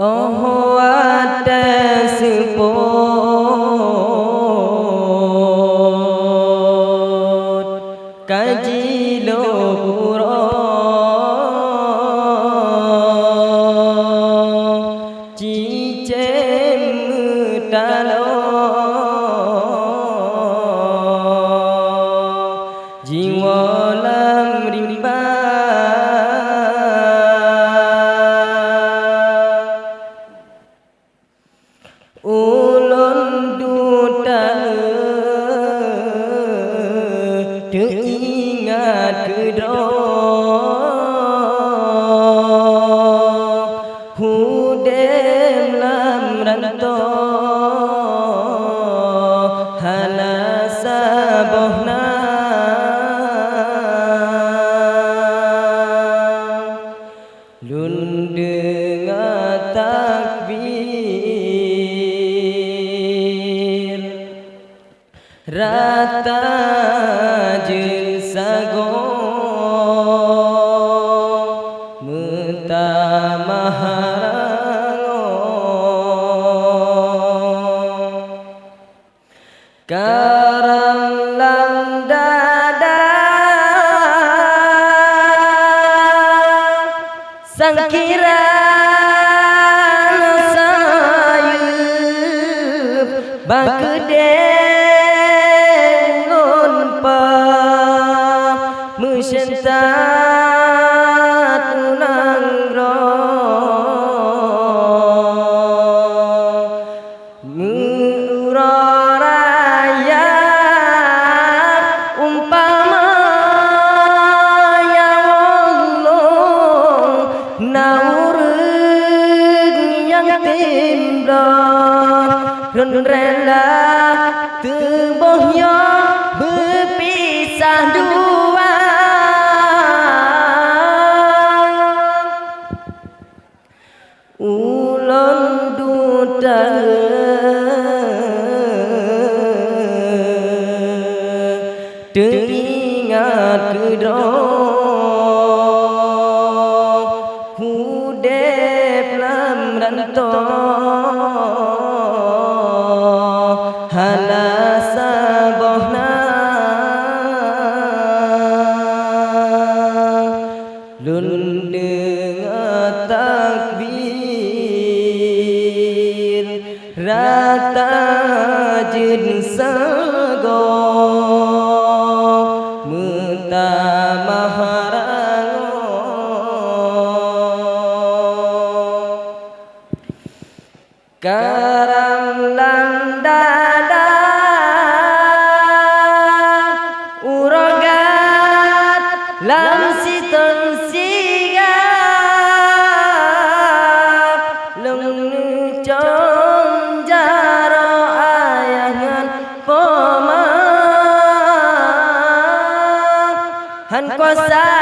Oh atas pot kaji lo puro cicem talo jiwa lam rimba ulun duta teringat kedua hudem lam ranto hana sabohna lun dengar takbir rata jeng sago mentamaharango karang lang dada sangkira sayup bagedeng pa mesentat unang ro muraraya umpama ya Allah naurun yang timbrong run rela tubuhnya berpisah dua ulun duta teringat kedua hudep lam ranto hana sabohna lun dengar takbir rata jin sago mentamaharango karang lang dada urogat lam siton siga leng cong jaro ayangan poma han kuasa